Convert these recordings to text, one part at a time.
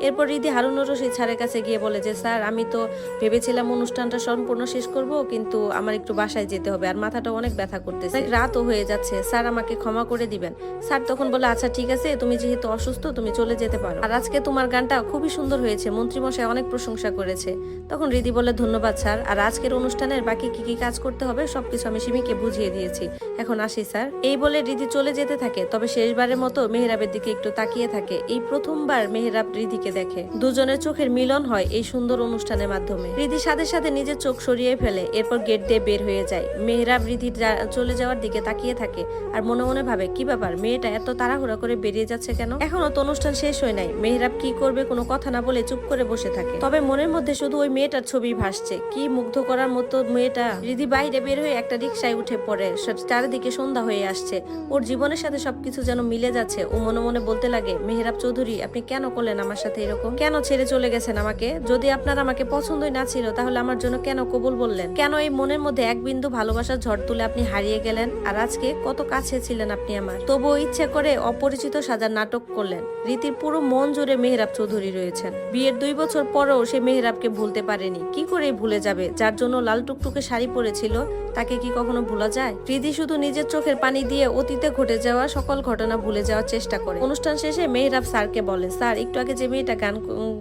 এরপর রিদি হারুনুর রশিদ স্যারের কাছে গিয়ে বলে যে স্যার আমি তো ভেবেছিলাম অনুষ্ঠানটা সম্পূর্ণ শেষ করব, কিন্তু আমার একটু বাসায় যেতে হবে আর মাথাটা অনেক ব্যথা করতেছে, রাতও হয়ে যাচ্ছে, স্যার আমাকে ক্ষমা করে দিবেন। স্যার তখন বলে আচ্ছা ঠিক আছে, তুমি যেহেতু অসুস্থ তুমি চলে যেতে পারো, আর আজকে তোমার গানটা খুবই সুন্দর হয়েছে, মন্ত্রীমশাই অনেক প্রশংসা করেছে। তখন রিদি বলে ধন্যবাদ স্যার, আর আজকের অনুষ্ঠানের বাকি কি কি কাজ করতে হবে সবকিছু আমি সিমিকে বুঝিয়ে দিয়েছি, এখন আসি স্যার। এই বলে রিদি চলে যেতে থাকে, তবে শেষবারের মতো মেহরাবের দিকে একটু তাকিয়ে থাকে। এই প্রথমবার মেহরাব রিদিকে দেখে, দুজনের চোখের মিলন হয় এই সুন্দর অনুষ্ঠানের মাধ্যমে। রিদি সাথে সাথে নিজের চোখ সরিয়ে ফেলে, এরপর গেট দিয়ে বের হয়ে যায়। মেহরাব রিদির চলে যাওয়ার দিকে তাকিয়ে থাকে আর মনে মনে ভাবে কি ব্যাপার, মেয়েটা এত তাড়াহুড়া করে বেরিয়ে যাচ্ছে কেন, এখনো তো অনুষ্ঠান শেষ হয় নাই। মেহরাব কি করবে কোনো কথা না বলে চুপ করে বসে থাকে, তবে মনের মধ্যে শুধু ওই মেয়েটার ছবি ভাসছে, কি মুগ্ধ করার মতো মেয়েটা। রিদি বাইরে বের হয়ে একটা রিকশায় উঠে পড়ে, চারিদিকে সন্ধ্যা হয়ে আসছে, ওর জীবনের সাথে সবকিছু যেন মিলে যাচ্ছে। ও মনে মনে বলতে লাগে মেহরাব চৌধুরী আপনি কেন করলেন আমার সাথে এরকম, কেন ছেড়ে চলে গেছেন আমাকে, যদি আপনার আমাকে পছন্দই না ছিল তাহলে আমার জন্য কেন কবুল বললেন, কেন এই মনের মধ্যে এক বিন্দু ভালোবাসার ঝড় তুলে আপনি হারিয়ে গেলেন, আর আজকে কত কাছে ছিলেন আপনি আমার, তবুও ইচ্ছে করে অপরিচিত সাজার নাটক করলেন। রীতির পুরো মন জুড়ে মেহরাব চৌধুরী রয়েছেন, বিয়ের 2 বছর পরেও সে মেহরাবকে ভুলতে পারেনি, কি করে ভুলে যাবে, যার জন্য লাল টুকটুকে শাড়ি পরেছিল তাকে কি কখনো ভোলা যায়। রিদি শুধু নিজের চোখের পানি দিয়ে অতীতে ঘটে যাওয়া সকল ঘটনা ভুলে যাওয়ার চেষ্টা করে। অনুষ্ঠান শেষে মেহরাব স্যারকে বলে স্যার একটু আগে যে মেয়েটা গান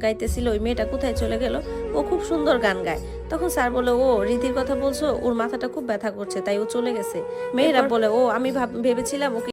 গাইতেছিল ওই মেয়েটা কোথায় চলে গেল, ও খুব সুন্দর গান গায়। তখন স্যার বলে ও রীতির কথা বলছো, ওর মাথাটা খুব ব্যথা করছে তাই ও চলে গেছে। মেহরাব বলে ও আমি ভেবেছিলাম ওকে